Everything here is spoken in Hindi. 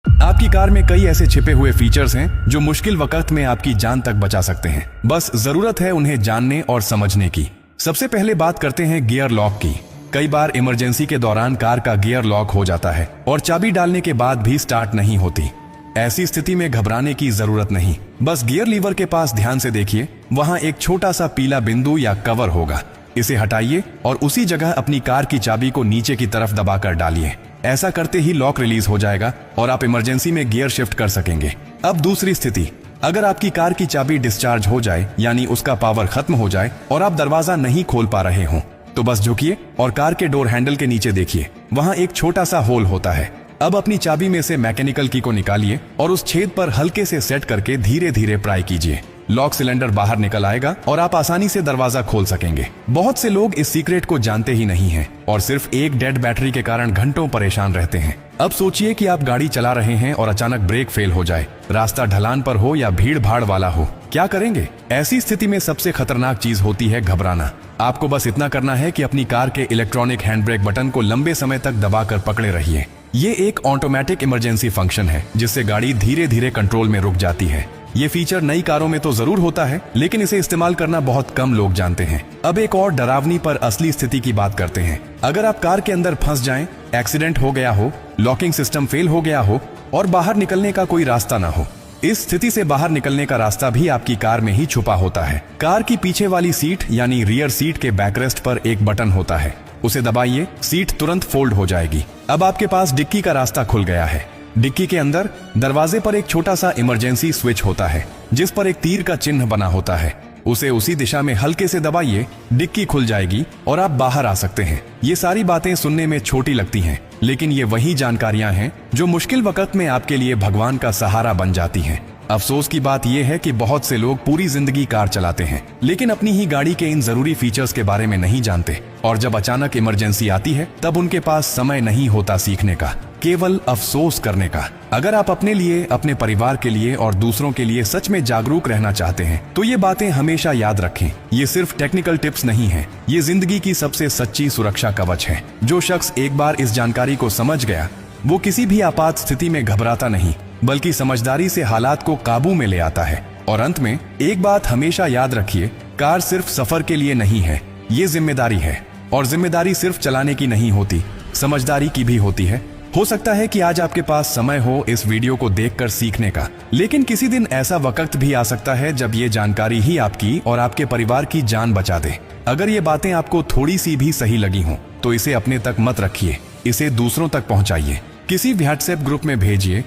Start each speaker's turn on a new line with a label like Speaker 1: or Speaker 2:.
Speaker 1: आपकी कार में कई ऐसे छिपे हुए फीचर्स हैं जो मुश्किल वक्त में आपकी जान तक बचा सकते हैं। बस जरूरत है उन्हें जानने और समझने की। सबसे पहले बात करते हैं गियर लॉक की। कई बार इमरजेंसी के दौरान कार का गियर लॉक हो जाता है और चाबी डालने के बाद भी स्टार्ट नहीं होती। ऐसी स्थिति में घबराने की जरूरत नहीं। बस गियर लीवर के पास ध्यान से देखिए, वहां एक छोटा सा पीला बिंदु या कवर होगा। इसे हटाइए और उसी जगह अपनी कार की चाबी को नीचे की तरफ दबाकर डालिए। ऐसा करते ही लॉक रिलीज हो जाएगा और आप इमरजेंसी में गियर शिफ्ट कर सकेंगे। अब दूसरी स्थिति, अगर आपकी कार की चाबी डिस्चार्ज हो जाए, यानी उसका पावर खत्म हो जाए और आप दरवाजा नहीं खोल पा रहे हो, तो बस झुकिए और कार के डोर हैंडल के नीचे देखिए, वहां एक छोटा सा होल होता है। अब अपनी चाबी में से मैकेनिकल की को निकालिए और उस छेद पर हल्के से सेट करके धीरे धीरे प्राई कीजिए। लॉक सिलेंडर बाहर निकल आएगा और आप आसानी से दरवाजा खोल सकेंगे। बहुत से लोग इस सीक्रेट को जानते ही नहीं हैं और सिर्फ एक डेड बैटरी के कारण घंटों परेशान रहते हैं। अब सोचिए कि आप गाड़ी चला रहे हैं और अचानक ब्रेक फेल हो जाए, रास्ता ढलान पर हो या भीड़ भाड़ वाला हो, क्या करेंगे? ऐसी स्थिति में सबसे खतरनाक चीज होती है घबराना। आपको बस इतना करना है कि अपनी कार के इलेक्ट्रॉनिक हैंड ब्रेक बटन को लंबे समय तक दबाकर पकड़े रहिए। ये एक ऑटोमेटिक इमरजेंसी फंक्शन है जिससे गाड़ी धीरे धीरे कंट्रोल में रुक जाती है। ये फीचर नई कारों में तो जरूर होता है, लेकिन इसे इस्तेमाल करना बहुत कम लोग जानते हैं। अब एक और डरावनी पर असली स्थिति की बात करते हैं। अगर आप कार के अंदर फंस जाएं, एक्सीडेंट हो गया हो, लॉकिंग सिस्टम फेल हो गया हो और बाहर निकलने का कोई रास्ता ना हो। इस स्थिति से बाहर निकलने का रास्ता भी आपकी कार में ही छुपा होता है। कार की पीछे वाली सीट यानी रियर सीट के बैकरेस्ट पर एक बटन होता है, उसे दबाइए, सीट तुरंत फोल्ड हो जाएगी। अब आपके पास डिक्की का रास्ता खुल गया है। डिक्की के अंदर दरवाजे पर एक छोटा सा इमरजेंसी स्विच होता है जिस पर एक तीर का चिन्ह बना होता है। उसे उसी दिशा में हल्के से दबाइए, डिक्की खुल जाएगी और आप बाहर आ सकते हैं। ये सारी बातें सुनने में छोटी लगती हैं, लेकिन ये वही जानकारियां हैं जो मुश्किल वक्त में आपके लिए भगवान का सहारा बन जाती हैं। अफसोस की बात यह है कि बहुत से लोग पूरी जिंदगी कार चलाते हैं लेकिन अपनी ही गाड़ी के इन जरूरी फीचर्स के बारे में नहीं जानते, और जब अचानक इमरजेंसी आती है तब उनके पास समय नहीं होता सीखने का, केवल अफसोस करने का। अगर आप अपने लिए, अपने परिवार के लिए और दूसरों के लिए सच में जागरूक रहना चाहते हैं तो ये बातें हमेशा याद रखें। ये सिर्फ टेक्निकल टिप्स नहीं है, ये जिंदगी की सबसे सच्ची सुरक्षा कवच है। जो शख्स एक बार इस जानकारी को समझ गया वो किसी भी आपात स्थिति में घबराता नहीं, बल्कि समझदारी से हालात को काबू में ले आता है। और अंत में एक बात हमेशा याद रखिए, कार सिर्फ सफर के लिए नहीं है, ये जिम्मेदारी है। और जिम्मेदारी सिर्फ चलाने की नहीं होती, समझदारी की भी होती है। हो सकता है कि आज आपके पास समय हो इस वीडियो को देखकर सीखने का, लेकिन किसी दिन ऐसा वक्त भी आ सकता है जब ये जानकारी ही आपकी और आपके परिवार की जान बचा दे। अगर ये बातें आपको थोड़ी सी भी सही लगी हों तो इसे अपने तक मत रखिए, इसे दूसरों तक पहुंचाइए, किसी व्हाट्सएप ग्रुप में भेजिए